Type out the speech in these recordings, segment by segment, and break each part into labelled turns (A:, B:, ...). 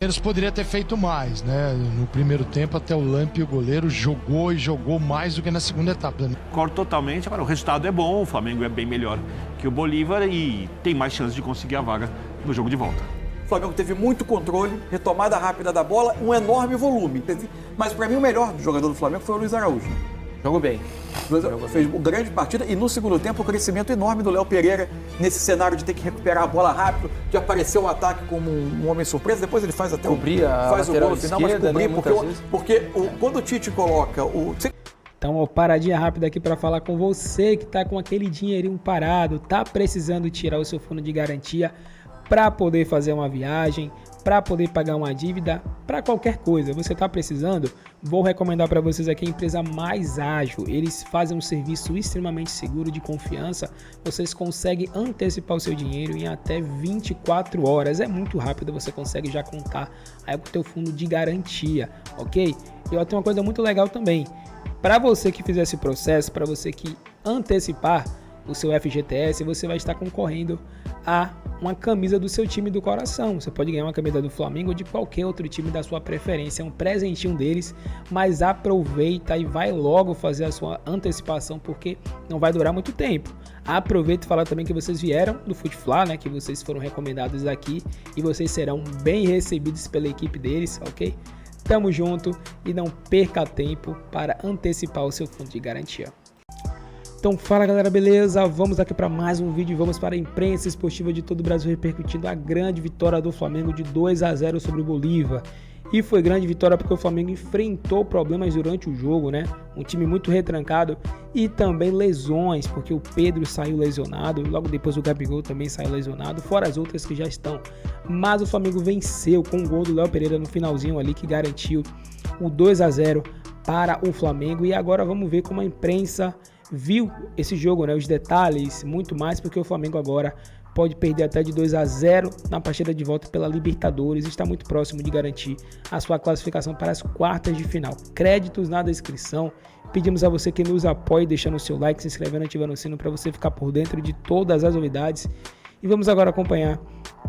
A: Eles poderiam ter feito mais, né? No primeiro tempo, até o Lampe, o goleiro, jogou mais do que na segunda etapa. Né?
B: Concordo totalmente. Agora, o resultado é bom, o Flamengo é bem melhor que o Bolívar e tem mais chance de conseguir a vaga no jogo de volta.
C: O Flamengo teve muito controle, retomada rápida da bola, um enorme volume. Mas para mim o melhor jogador do Flamengo foi o Luiz Araújo.
D: Jogou bem.
C: Fez uma grande partida e no segundo tempo o crescimento enorme do Léo Pereira nesse cenário de ter que recuperar a bola rápido, de aparecer o ataque como um homem surpresa. Depois ele faz até faz o gol no final, mas cobrir, porque quando o Tite coloca o...
E: Então, uma paradinha rápida aqui para falar com você que tá com aquele dinheirinho parado, tá precisando tirar o seu fundo de garantia para poder fazer uma viagem, para poder pagar uma dívida, para qualquer coisa. Você está precisando? Vou recomendar para vocês aqui a empresa Mais Ágil. Eles fazem um serviço extremamente seguro, de confiança. Vocês conseguem antecipar o seu dinheiro em até 24 horas. É muito rápido, você consegue já contar aí com o teu fundo de garantia, ok? E ó, tem uma coisa muito legal também. Para você que fizer esse processo, para você que antecipar o seu FGTS, você vai estar concorrendo a uma camisa do seu time do coração. Você pode ganhar uma camisa do Flamengo ou de qualquer outro time da sua preferência. É um presentinho deles, mas aproveita e vai logo fazer a sua antecipação, porque não vai durar muito tempo. Aproveita e fala também que vocês vieram do Futefla, né? Que vocês foram recomendados aqui e vocês serão bem recebidos pela equipe deles, ok? Tamo junto e não perca tempo para antecipar o seu fundo de garantia. Então fala galera, beleza? Vamos aqui para mais um vídeo e vamos para a imprensa esportiva de todo o Brasil repercutindo a grande vitória do Flamengo de 2-0 sobre o Bolívar. E foi grande vitória porque o Flamengo enfrentou problemas durante o jogo, né? Um time muito retrancado e também lesões, porque o Pedro saiu lesionado, logo depois o Gabigol também saiu lesionado, fora as outras que já estão. Mas o Flamengo venceu com o gol do Léo Pereira no finalzinho ali que garantiu o 2-0 para o Flamengo. E agora vamos ver como a imprensa viu esse jogo, né? Os detalhes, muito mais, porque o Flamengo agora pode perder até de 2-0 na partida de volta pela Libertadores. Está muito próximo de garantir a sua classificação para as quartas de final. Créditos na descrição. Pedimos a você que nos apoie, deixando o seu like, se inscrevendo, ativando o sino para você ficar por dentro de todas as novidades. E vamos agora acompanhar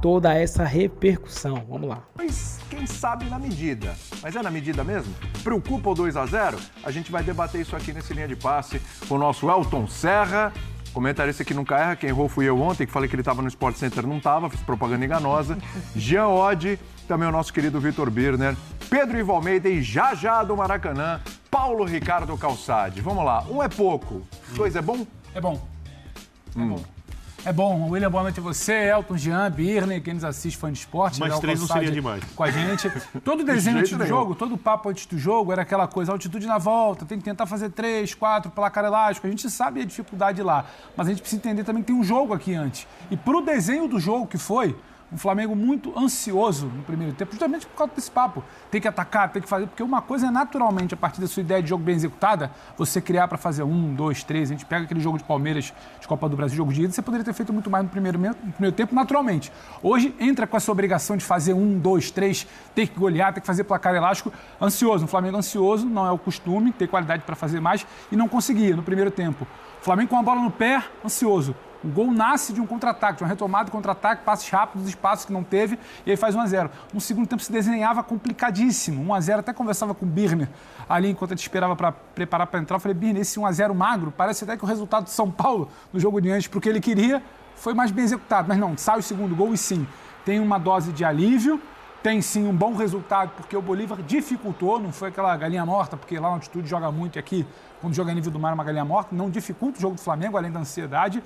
E: toda essa repercussão. Vamos lá.
F: Mas quem sabe na medida. Mas é na medida mesmo? Preocupa o 2-0? A gente vai debater isso aqui nesse Linha de Passe com o nosso Elton Serra, comentarista que nunca erra. Quem errou fui eu ontem, que falei que ele estava no Sport Center, não estava, fiz propaganda enganosa. Jean Oddi, também o nosso querido Vitor Birner, Pedro Ivo Almeida e já do Maracanã, Paulo Ricardo Calçade. Vamos lá, um é pouco, dois é bom?
G: É bom. É bom. É bom. William, boa noite a você, Elton, Jean, Birner, quem nos assiste, fã de esporte.
B: Mais três não seria demais.
G: Com a gente. Todo desenho antes do jogo, todo papo antes do jogo era aquela coisa, altitude na volta, tem que tentar fazer 3, 4, placar elástico. A gente sabe a dificuldade lá, mas a gente precisa entender também que tem um jogo aqui antes. E pro desenho do jogo que foi, um Flamengo muito ansioso no primeiro tempo, justamente por causa desse papo. Tem que atacar, tem que fazer, porque uma coisa é naturalmente, a partir da sua ideia de jogo bem executada, você criar para fazer 1, 2, 3. A gente pega aquele jogo de Palmeiras, de Copa do Brasil, jogo de ida, você poderia ter feito muito mais no primeiro tempo, naturalmente. Hoje, entra com essa obrigação de fazer 1, 2, 3, ter que golear, ter que fazer placar elástico, ansioso. Um Flamengo ansioso, não é o costume, ter qualidade para fazer mais, e não conseguia no primeiro tempo. O Flamengo com a bola no pé, ansioso. O gol nasce de um contra-ataque, de uma retomada de contra-ataque, passes rápidos, espaços que não teve, e aí faz 1-0. No segundo tempo se desenhava complicadíssimo, 1-0. Até conversava com o Birner ali enquanto a gente esperava para preparar para entrar. Eu falei, Birner, esse 1-0 magro, parece até que o resultado de São Paulo no jogo de antes, porque ele queria, foi mais bem executado. Mas não, sai o segundo gol e sim, tem uma dose de alívio, tem sim um bom resultado, porque o Bolívar dificultou, não foi aquela galinha morta, porque lá na altitude joga muito e aqui, quando joga a nível do mar, é uma galinha morta, não dificulta o jogo do Flamengo, além da ansiedade.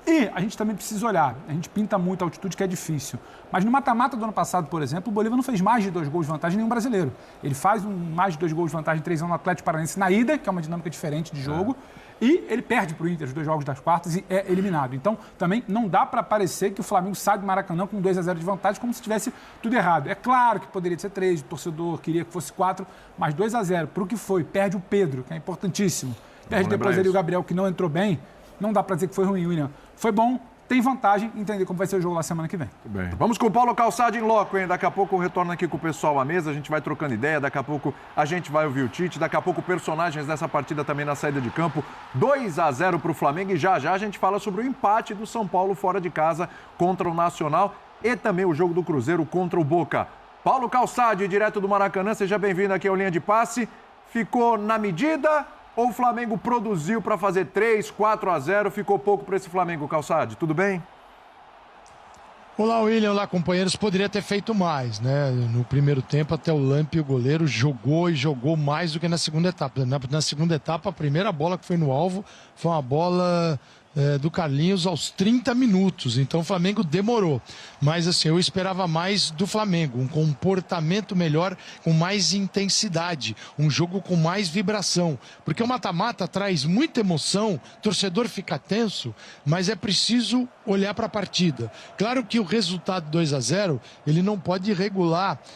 G: E a gente também precisa olhar, a gente pinta muito a altitude, que é difícil. Mas no mata-mata do ano passado, por exemplo, o Bolívar não fez mais de 2 gols de vantagem nenhum brasileiro. Ele faz mais de 2 gols de vantagem 3-1 no Atlético Paranaense na ida, que é uma dinâmica diferente de jogo, e ele perde para o Inter os 2 jogos das quartas e é eliminado. Então, também não dá para parecer que o Flamengo sai do Maracanã com 2-0 de vantagem, como se tivesse tudo errado. É claro que poderia ser 3, o torcedor queria que fosse 4, mas 2-0, para o que foi, perde o Pedro, que é importantíssimo. Perde depois ali o Gabriel, que não entrou bem. Não dá para dizer que foi ruim, William. Foi bom, tem vantagem, entender como vai ser o jogo lá semana que vem.
F: Muito bem. Vamos com o Paulo Calçade em loco, hein? Daqui a pouco eu retorno aqui com o pessoal à mesa, a gente vai trocando ideia, daqui a pouco a gente vai ouvir o Tite, daqui a pouco personagens dessa partida também na saída de campo. 2-0 para o Flamengo e já a gente fala sobre o empate do São Paulo fora de casa contra o Nacional e também o jogo do Cruzeiro contra o Boca. Paulo Calçade, direto do Maracanã, seja bem-vindo aqui ao Linha de Passe. Ficou na medida ou o Flamengo produziu para fazer 3, 4-0? Ficou pouco para esse Flamengo, Calçade? Tudo bem?
A: Olá, William. Olá, companheiros. Poderia ter feito mais, né? No primeiro tempo, até o Lampe, o goleiro, jogou e jogou mais do que na segunda etapa. Na segunda etapa, a primeira bola que foi no alvo foi uma bola do Carlinhos aos 30 minutos. Então o Flamengo demorou. Mas assim, eu esperava mais do Flamengo. Um comportamento melhor, com mais intensidade. Um jogo com mais vibração. Porque o mata-mata traz muita emoção, o torcedor fica tenso, mas é preciso olhar para a partida. Claro que o resultado 2-0, ele não pode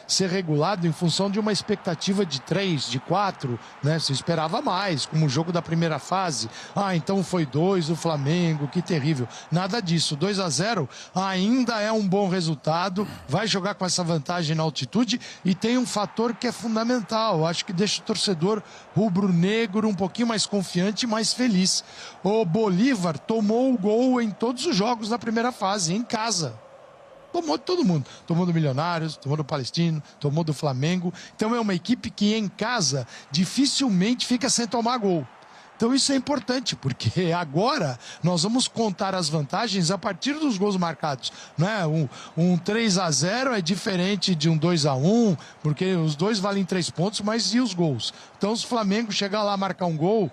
A: ser regulado em função de uma expectativa de 3, de 4, né? Se esperava mais, como o jogo da primeira fase. Então foi 2 o Flamengo, que terrível. Nada disso. 2-0 ainda é um bom resultado, vai jogar com essa vantagem na altitude e tem um fator que é fundamental. Acho que deixa o torcedor rubro-negro um pouquinho mais confiante e mais feliz. O Bolívar tomou o gol em todos os jogos da primeira fase, em casa. Tomou de todo mundo. Tomou do Milionários, tomou do Palestino, tomou do Flamengo. Então é uma equipe que em casa dificilmente fica sem tomar gol. Então isso é importante, porque agora nós vamos contar as vantagens a partir dos gols marcados, né? Um 3-0 é diferente de um 2-1, porque os dois valem 3 pontos, mas e os gols? Então se o Flamengo chegar lá marcar um gol,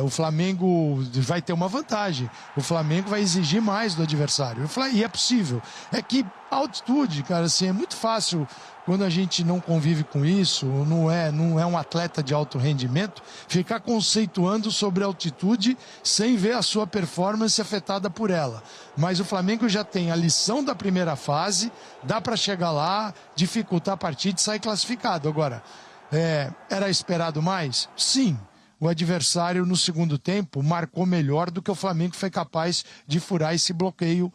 A: o Flamengo vai ter uma vantagem. O Flamengo vai exigir mais do adversário. E é possível. É que a altitude, cara, assim, é muito fácil. Quando a gente não convive com isso, não é um atleta de alto rendimento, ficar conceituando sobre altitude sem ver a sua performance afetada por ela. Mas o Flamengo já tem a lição da primeira fase, dá para chegar lá, dificultar a partida e sair classificado. Agora, era esperado mais? Sim. O adversário, no segundo tempo, marcou melhor do que o Flamengo foi capaz de furar esse bloqueio.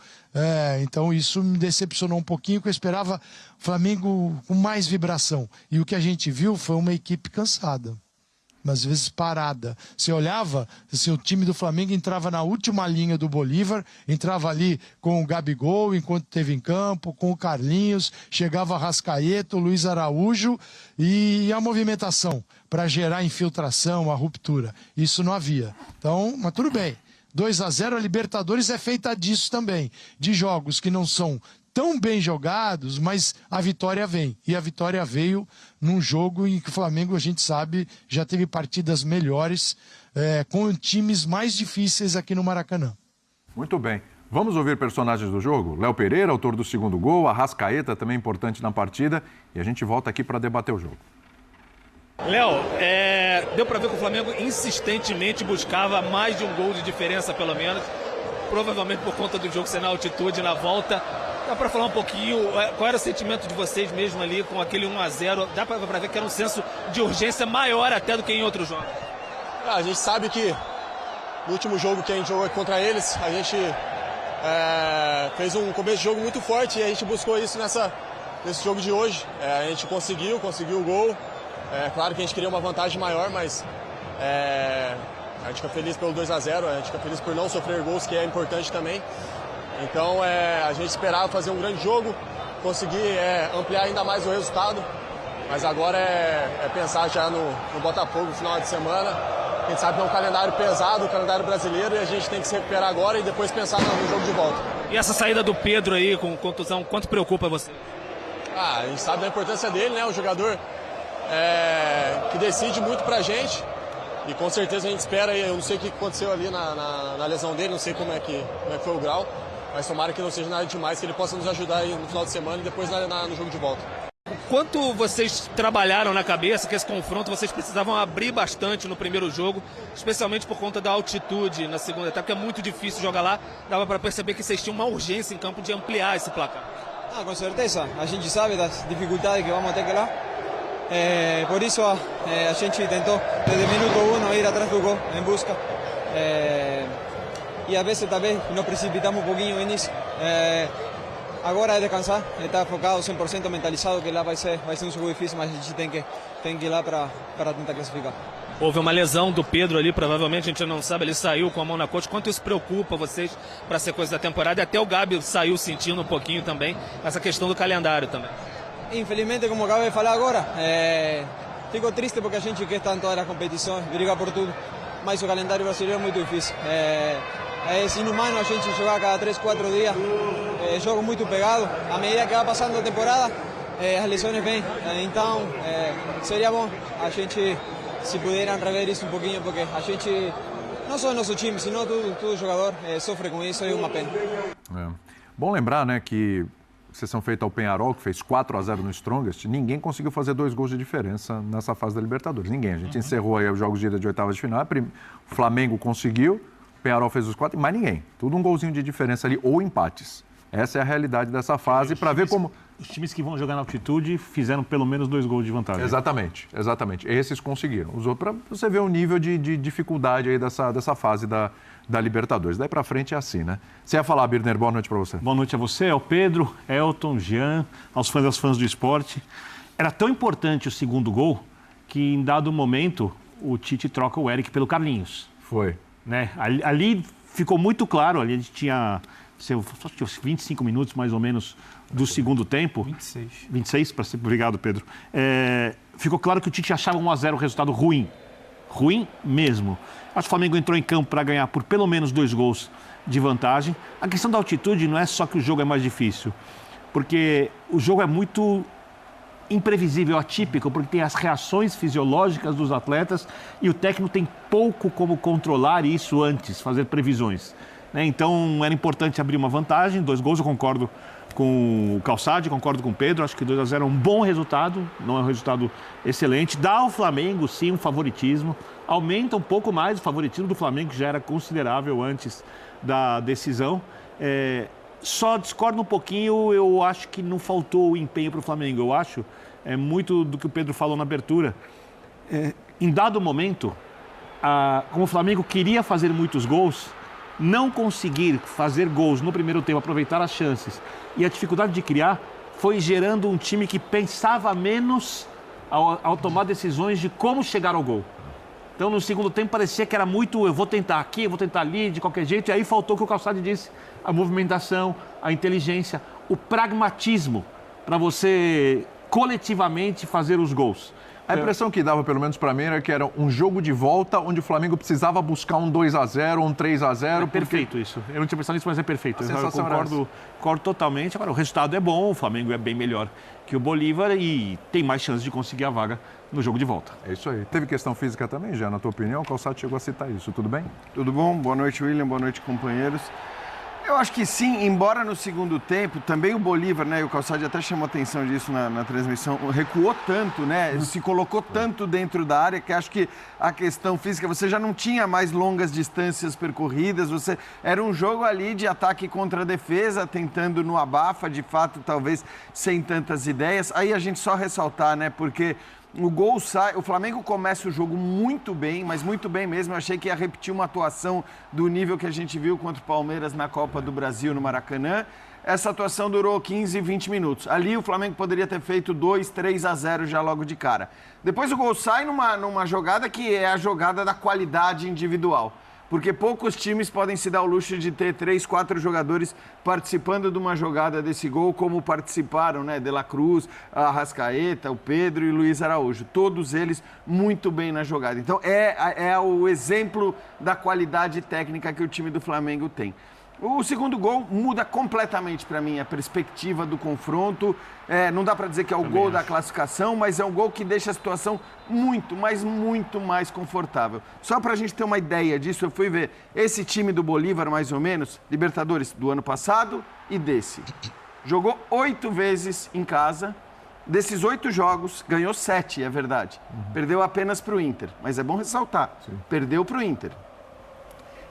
A: Então isso me decepcionou um pouquinho, que eu esperava o Flamengo com mais vibração. E o que a gente viu foi uma equipe cansada, às vezes parada. Você olhava, assim, o time do Flamengo entrava na última linha do Bolívar, entrava ali com o Gabigol, enquanto esteve em campo, com o Carlinhos, chegava Arrascaeta, o Luiz Araújo, e a movimentação para gerar infiltração, a ruptura. Isso não havia. Então, mas tudo bem. 2-0, a Libertadores é feita disso também, de jogos que não são tão bem jogados, mas a vitória vem. E a vitória veio num jogo em que o Flamengo, a gente sabe, já teve partidas melhores, com times mais difíceis aqui no Maracanã.
F: Muito bem. Vamos ouvir personagens do jogo? Léo Pereira, autor do segundo gol, Arrascaeta, também importante na partida, e a gente volta aqui para debater o jogo.
D: Léo, deu para ver que o Flamengo insistentemente buscava mais de um gol de diferença, pelo menos, provavelmente por conta do jogo ser na altitude, na volta. Dá para falar um pouquinho, qual era o sentimento de vocês mesmo ali com aquele 1-0? Dá para ver que era um senso de urgência maior até do que em outros jogos.
H: A gente sabe que no último jogo que a gente jogou contra eles, a gente fez um começo de jogo muito forte e a gente buscou isso nesse jogo de hoje. A gente conseguiu o gol. Claro que a gente queria uma vantagem maior, mas a gente fica feliz pelo 2-0, a gente fica feliz por não sofrer gols, que é importante também. Então a gente esperava fazer um grande jogo, conseguir ampliar ainda mais o resultado, mas agora é pensar já no Botafogo no final de semana. A gente sabe que é um calendário pesado, o calendário brasileiro, e a gente tem que se recuperar agora e depois pensar no jogo de volta.
D: E essa saída do Pedro aí com contusão, quanto preocupa você?
H: A gente sabe da importância dele, né? Um jogador que decide muito pra gente. E com certeza a gente espera, eu não sei o que aconteceu ali na lesão dele, não sei como é que foi o grau, mas tomara que não seja nada demais, que ele possa nos ajudar aí no final de semana e depois no jogo de volta.
D: Quanto vocês trabalharam na cabeça que esse confronto vocês precisavam abrir bastante no primeiro jogo, especialmente por conta da altitude na segunda etapa, que é muito difícil jogar lá, dava para perceber que vocês tinham uma urgência em campo de ampliar esse placar.
I: Com certeza, a gente sabe das dificuldades que vamos ter que lá. Por isso a gente tentou desde o minuto 1 ir atrás do gol em busca e às vezes talvez nos precipitamos um pouquinho nisso. Agora é descansar, estar focado 100% mentalizado que lá vai ser um jogo difícil, mas a gente tem que ir lá para tentar classificar.
D: Houve uma lesão do Pedro ali, provavelmente a gente não sabe, ele saiu com a mão na coxa. Quanto isso preocupa vocês para a sequência da temporada? E até o Gabi saiu sentindo um pouquinho também essa questão do calendário também.
I: Infelizmente, como acabei de falar agora, fico triste porque a gente quer estar em todas as competições, briga por tudo, mas o calendário brasileiro é muito difícil. É inumano a gente jogar cada 3, 4 dias, jogo muito pegado. À medida que vai passando a temporada, as lesões vêm. Então, seria bom a gente, se puderam rever isso um pouquinho, porque a gente, não só o nosso time, sino todo jogador sofre com isso, é uma pena.
F: Bom lembrar, né, que exceção feita ao Peñarol, que fez 4-0 no Strongest, ninguém conseguiu fazer 2 gols de diferença nessa fase da Libertadores. Ninguém. A gente encerrou aí os jogos de ida de oitavas de final. O Flamengo conseguiu, o Peñarol fez os 4, mas ninguém. Tudo um golzinho de diferença ali, ou empates. Essa é a realidade dessa fase, para ver como...
B: Os times que vão jogar na altitude fizeram pelo menos 2 gols de vantagem.
F: Exatamente. Esses conseguiram. Os outros, para você ver o nível de dificuldade aí dessa fase da Libertadores. Daí para frente é assim, né? Você ia falar, Birner, boa noite para você.
B: Boa noite a você, ao Pedro, Elton, Jean, aos fãs do esporte. Era tão importante o segundo gol que, em dado momento, o Tite troca o Eric pelo Carlinhos.
F: Foi.
B: Né? Ali ficou muito claro, ali a gente tinha 25 minutos mais ou menos do segundo tempo. 26, para ser. Obrigado, Pedro. Ficou claro que o Tite achava 1-0 o resultado ruim. Ruim mesmo. Acho que o Flamengo entrou em campo para ganhar por pelo menos 2 gols de vantagem. A questão da altitude não é só que o jogo é mais difícil, porque o jogo é muito imprevisível, atípico, porque tem as reações fisiológicas dos atletas e o técnico tem pouco como controlar isso antes, fazer previsões. Então, era importante abrir uma vantagem, 2 gols, eu concordo com o Calçade, concordo com o Pedro, acho que 2-0 é um bom resultado, não é um resultado excelente. Dá ao Flamengo, sim, um favoritismo, aumenta um pouco mais o favoritismo do Flamengo, que já era considerável antes da decisão. Só discordo um pouquinho, eu acho que não faltou o empenho para o Flamengo, eu acho, muito do que o Pedro falou na abertura. Em dado momento, como o Flamengo queria fazer muitos gols, não conseguir fazer gols no primeiro tempo, aproveitar as chances e a dificuldade de criar, foi gerando um time que pensava menos ao tomar decisões de como chegar ao gol. Então, no segundo tempo, parecia que era muito, eu vou tentar aqui, eu vou tentar ali, de qualquer jeito, e aí faltou o que o Calçade disse, a movimentação, a inteligência, o pragmatismo para você coletivamente fazer os gols.
F: A impressão que dava, pelo menos para mim, era que era um jogo de volta onde o Flamengo precisava buscar um 2-0, um 3-0.
B: Perfeito isso. Eu não tinha pensado nisso, mas é perfeito.
F: Eu
B: concordo totalmente. Agora, o resultado é bom, o Flamengo é bem melhor que o Bolívar e tem mais chance de conseguir a vaga no jogo de volta.
F: É isso aí. Teve questão física também, já, na tua opinião? O Calçado chegou a citar isso. Tudo bem?
J: Tudo bom. Boa noite, William. Boa noite, companheiros. Eu acho que sim, embora no segundo tempo, também o Bolívar, né, e o Calçade até chamou atenção disso na transmissão, recuou tanto, né, se colocou tanto dentro da área que acho que a questão física, você já não tinha mais longas distâncias percorridas, era um jogo ali de ataque contra a defesa, tentando no abafa, de fato, talvez sem tantas ideias. Aí a gente só ressaltar, né, porque o gol sai, o Flamengo começa o jogo muito bem, mas muito bem mesmo. Eu achei que ia repetir uma atuação do nível que a gente viu contra o Palmeiras na Copa do Brasil, no Maracanã. Essa atuação durou 15, 20 minutos. Ali o Flamengo poderia ter feito 2-3-0 já logo de cara. Depois o gol sai numa jogada que é a jogada da qualidade individual. Porque poucos times podem se dar o luxo de ter 3, 4 jogadores participando de uma jogada desse gol, como participaram, né? De La Cruz, Arrascaeta, o Pedro e o Luiz Araújo. Todos eles muito bem na jogada. Então, é o exemplo da qualidade técnica que o time do Flamengo tem. O segundo gol muda completamente para mim a perspectiva do confronto. Não dá para dizer que é o gol da classificação, mas é um gol que deixa a situação muito, mas muito mais confortável. Só para a gente ter uma ideia disso, eu fui ver esse time do Bolívar, mais ou menos, Libertadores do ano passado e desse. Jogou 8 vezes em casa. Desses 8 jogos, ganhou 7, é verdade. Perdeu apenas para o Inter, mas é bom ressaltar. Sim. Perdeu para o Inter.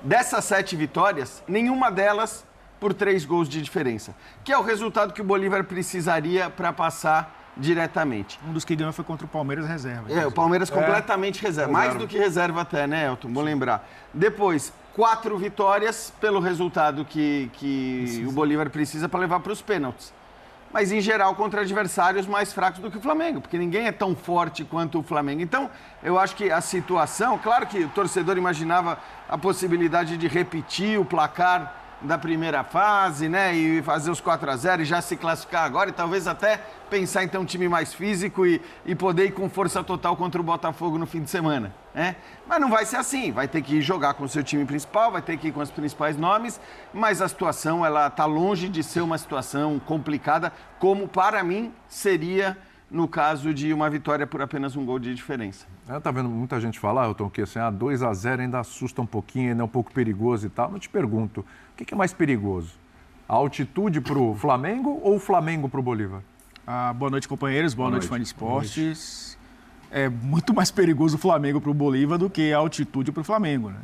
J: Dessas 7 vitórias, nenhuma delas por 3 gols de diferença, que é o resultado que o Bolívar precisaria para passar diretamente.
G: Um dos que ganhou foi contra o Palmeiras reserva.
J: O Palmeiras completamente reserva. Mais do que reserva até, né, Elton? Vou lembrar. Depois, 4 vitórias pelo resultado que o Bolívar precisa para levar para os pênaltis. Mas, em geral, contra adversários mais fracos do que o Flamengo, porque ninguém é tão forte quanto o Flamengo. Então, eu acho que a situação... Claro que o torcedor imaginava a possibilidade de repetir o placar da primeira fase, né? E fazer os 4-0 e já se classificar agora e talvez até pensar em ter um time mais físico e poder ir com força total contra o Botafogo no fim de semana, né? Mas não vai ser assim, vai ter que ir jogar com o seu time principal, vai ter que ir com os principais nomes, mas a situação, ela tá longe de ser uma situação complicada, como para mim seria no caso de uma vitória por apenas um gol de diferença.
F: Tá vendo muita gente falar, Elton, que assim, 2-0 ainda assusta um pouquinho, ainda é um pouco perigoso e tal. Mas eu te pergunto, o que é mais perigoso? A altitude para o Flamengo ou o Flamengo para o Bolívar?
K: Boa noite, companheiros. Boa noite, fã de esportes. É muito mais perigoso o Flamengo para o Bolívar do que a altitude para o Flamengo, né?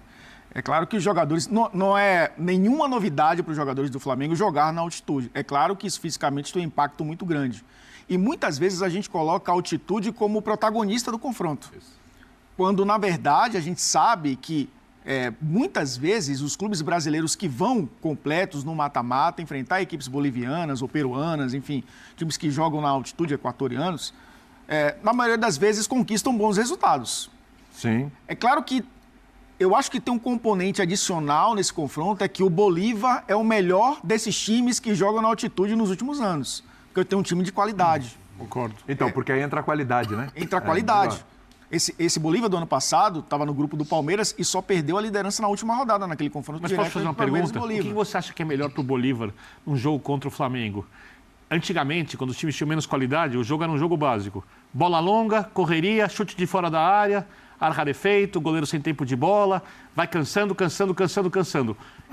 K: É claro que os jogadores... Não é nenhuma novidade para os jogadores do Flamengo jogar na altitude. É claro que isso fisicamente tem um impacto muito grande. E muitas vezes a gente coloca a altitude como protagonista do confronto. Quando, na verdade, a gente sabe que muitas vezes os clubes brasileiros que vão completos no mata-mata, enfrentar equipes bolivianas ou peruanas, enfim, times que jogam na altitude, equatorianos, na maioria das vezes conquistam bons resultados.
F: Sim.
K: É claro que eu acho que tem um componente adicional nesse confronto, é que o Bolívar é o melhor desses times que jogam na altitude nos últimos anos. Porque eu tenho um time de qualidade.
F: Concordo. Então, porque aí entra a qualidade, né?
K: Entra a qualidade. Esse Bolívar do ano passado estava no grupo do Palmeiras e só perdeu a liderança na última rodada, naquele confronto
B: Mas
K: direto.
B: posso fazer uma pergunta? O que você acha que é melhor para o Bolívar num jogo contra o Flamengo? Antigamente, quando os times tinham menos qualidade, o jogo era um jogo básico. Bola longa, correria, chute de fora da área, arca defeito, goleiro sem tempo de bola, vai cansando.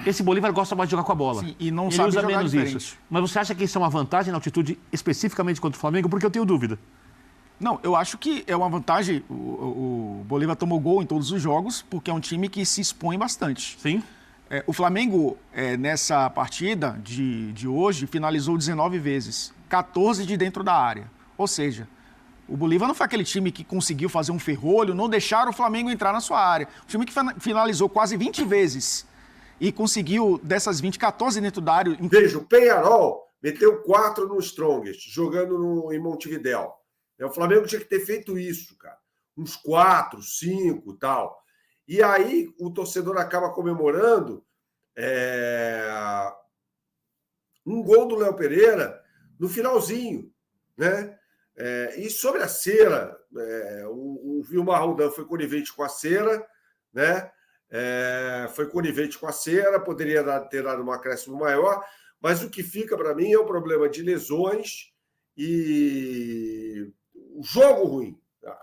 B: Esse Bolívar gosta mais de jogar com a bola.
K: Sim, e não
B: ele
K: sabe
B: usa
K: jogar
B: menos
K: diferente.
B: isso. Mas você acha que isso é uma vantagem na altitude especificamente contra o Flamengo? Porque eu tenho dúvida.
K: Não, eu acho que é uma vantagem. O Bolívar tomou gol em todos os jogos, porque é um time que se expõe bastante.
B: Sim.
K: O Flamengo, nessa partida de hoje, finalizou 19 vezes, 14 de dentro da área. Ou seja, o Bolívar não foi aquele time que conseguiu fazer um ferrolho, não deixar o Flamengo entrar na sua área. O time que finalizou quase 20 vezes e conseguiu, dessas 20, 14 dentro da área.
L: Veja, o Peñarol meteu 4 no Strongest, jogando em Montevidéu. O Flamengo tinha que ter feito isso, cara. Uns 4, 5 e tal. E aí o torcedor acaba comemorando um gol do Léo Pereira no finalzinho, né? E sobre a cera, o Vilmar Roldan foi conivente com a cera, né? Foi conivente com a cera, poderia ter dado um acréscimo maior, mas o que fica para mim é o problema de lesões e o jogo ruim,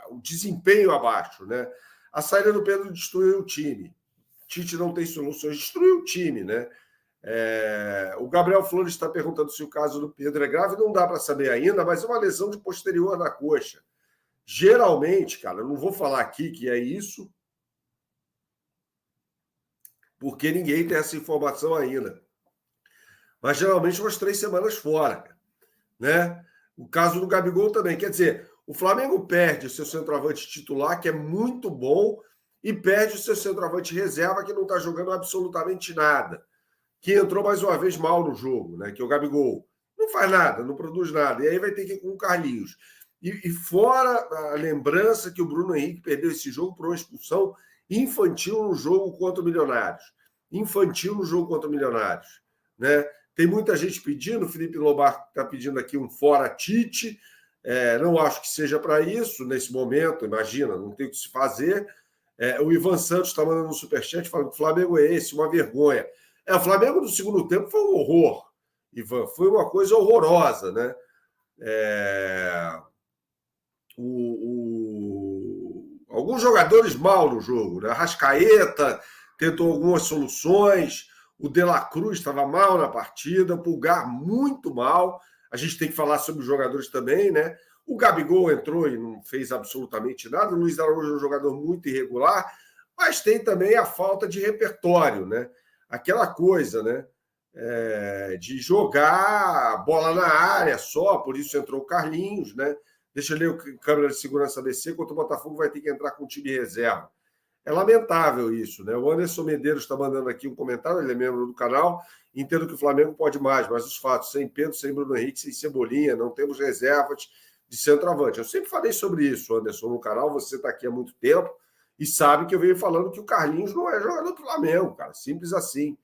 L: o desempenho abaixo, né? A saída do Pedro destruiu o time. Tite não tem soluções, destruiu o time, né? O Gabriel Flores está perguntando se o caso do Pedro é grave, não dá para saber ainda, mas é uma lesão de posterior na coxa. Geralmente, cara, eu não vou falar aqui que é isso, porque ninguém tem essa informação ainda. Mas geralmente umas 3 semanas fora, né? O caso do Gabigol também. Quer dizer, o Flamengo perde o seu centroavante titular, que é muito bom, e perde o seu centroavante reserva, que não está jogando absolutamente nada, que entrou mais uma vez mal no jogo, né? Que é o Gabigol. Não faz nada, não produz nada. E aí vai ter que ir com o Carlinhos. E fora a lembrança que o Bruno Henrique perdeu esse jogo por uma expulsão infantil no jogo contra o Milionários. Né? Tem muita gente pedindo, o Felipe Lobar está pedindo aqui um fora Tite. Não acho que seja para isso nesse momento, imagina, não tem o que se fazer. O Ivan Santos está mandando um superchat falando que o Flamengo é esse, uma vergonha. O Flamengo do segundo tempo foi um horror, Ivan, foi uma coisa horrorosa, né? Alguns jogadores mal no jogo, né? Arrascaeta tentou algumas soluções, o De La Cruz estava mal na partida, o Pulgar muito mal. A gente tem que falar sobre os jogadores também, né? O Gabigol entrou e não fez absolutamente nada. O Luiz Araújo é um jogador muito irregular, mas tem também a falta de repertório, né? Aquela coisa, né? De jogar a bola na área só, por isso entrou o Carlinhos, né? Deixa eu ler o câmera de segurança ABC, contra o Botafogo vai ter que entrar com o time reserva. É lamentável isso, né? O Anderson Medeiros está mandando aqui um comentário, ele é membro do canal, entendo que o Flamengo pode mais, mas os fatos, sem Pedro, sem Bruno Henrique, sem Cebolinha, não temos reservas de centroavante. Eu sempre falei sobre isso, Anderson, no canal, você está aqui há muito tempo e sabe que eu venho falando que o Carlinhos não é jogador do Flamengo, cara, simples assim,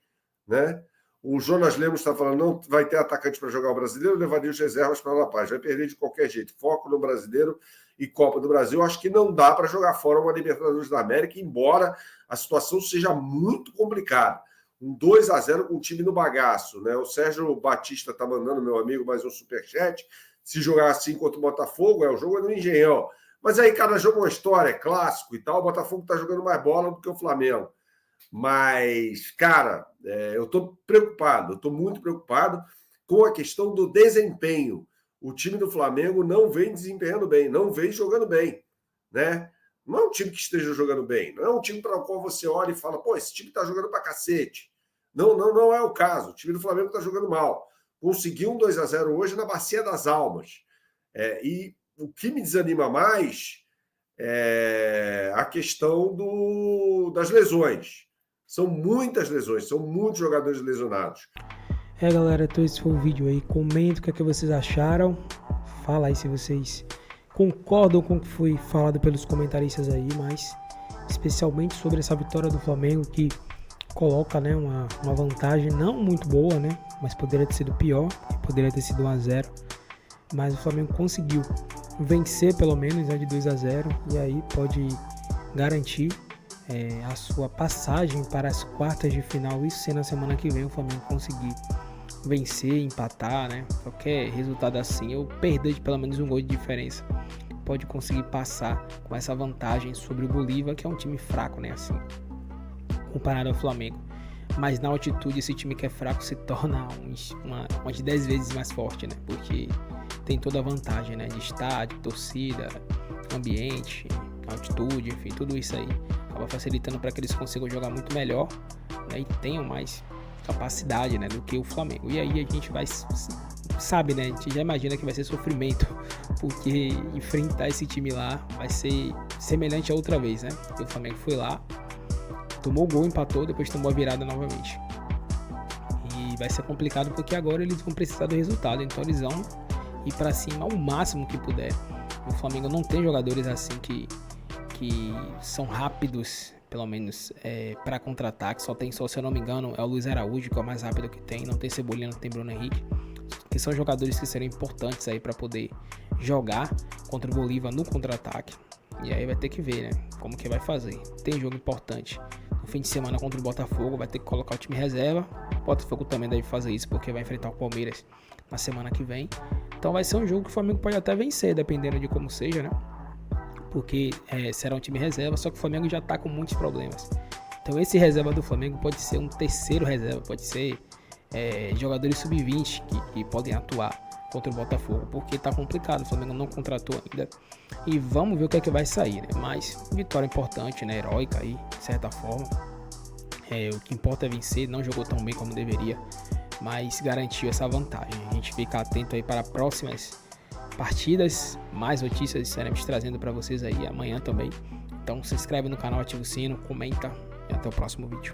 L: né? O Jonas Lemos está falando, não vai ter atacante para jogar o Brasileiro, levaria os reservas para a La Paz. Vai perder de qualquer jeito. Foco no Brasileiro e Copa do Brasil. Acho que não dá para jogar fora uma Libertadores da América, embora a situação seja muito complicada. Um 2-0 com o time no bagaço, né? O Sérgio Batista está mandando, meu amigo, mais um superchat. Se jogar assim contra o Botafogo, o jogo é no Engenhão. Mas aí cada jogo é uma história, é clássico e tal. O Botafogo está jogando mais bola do que o Flamengo. Mas, cara, eu estou preocupado, eu estou muito preocupado com a questão do desempenho. O time do Flamengo não vem desempenhando bem, não vem jogando bem, né? Não é um time que esteja jogando bem, não é um time para o qual você olha e fala, pô, esse time está jogando para cacete. Não é o caso. O time do Flamengo está jogando mal. Conseguiu um 2-0 hoje na Bacia das Almas. E o que me desanima mais é a questão das lesões. São muitas lesões, são muitos jogadores lesionados.
E: Galera, então esse foi o vídeo aí. Comenta o que vocês acharam. Fala aí se vocês concordam com o que foi falado pelos comentaristas aí, mas especialmente sobre essa vitória do Flamengo, que coloca, né, uma vantagem não muito boa, né, mas poderia ter sido pior, poderia ter sido 1-0, mas o Flamengo conseguiu vencer pelo menos, né, de 2-0, e aí pode garantir a sua passagem para as quartas de final. Isso se na semana que vem o Flamengo conseguir vencer, empatar, né, qualquer resultado assim, ou perder de pelo menos um gol de diferença, pode conseguir passar com essa vantagem sobre o Bolívar, que é um time fraco, né, assim, comparado ao Flamengo. Mas na altitude esse time que é fraco se torna umas 10 vezes mais forte, né, porque tem toda a vantagem, né, de estádio, torcida, ambiente, altitude, enfim, tudo isso aí acaba facilitando para que eles consigam jogar muito melhor, né, e tenham mais capacidade, né, do que o Flamengo. E aí a gente vai, sabe, né, a gente já imagina que vai ser sofrimento, porque enfrentar esse time lá vai ser semelhante a outra vez, né, porque o Flamengo foi lá, tomou o gol, empatou, depois tomou a virada novamente. E vai ser complicado porque agora eles vão precisar do resultado, então eles vão ir para cima ao máximo que puder. O Flamengo não tem jogadores assim que são rápidos, pelo menos para contra-ataque. Só, se eu não me engano, é o Luiz Araújo, que é o mais rápido que tem. Não tem Cebolinha, não tem Bruno Henrique, que são jogadores que seriam importantes aí para poder jogar contra o Bolívar no contra-ataque. E aí vai ter que ver, né, como que vai fazer. Tem jogo importante no fim de semana contra o Botafogo, vai ter que colocar o time reserva. O Botafogo também deve fazer isso, porque vai enfrentar o Palmeiras na semana que vem. Então vai ser um jogo que o Flamengo pode até vencer, dependendo de como seja, né, porque será um time reserva, só que o Flamengo já tá com muitos problemas. Então esse reserva do Flamengo pode ser um terceiro reserva, pode ser jogadores sub-20 que podem atuar contra o Botafogo, porque tá complicado, o Flamengo não contratou ainda, e vamos ver o que é que vai sair, né? Mas vitória importante, né, heróica aí, de certa forma. O que importa é vencer, não jogou tão bem como deveria, mas garantiu essa vantagem. A gente fica atento aí para próximas partidas, mais notícias estaremos trazendo para vocês aí amanhã também. Então se inscreve no canal, ativa o sino, comenta e até o próximo vídeo.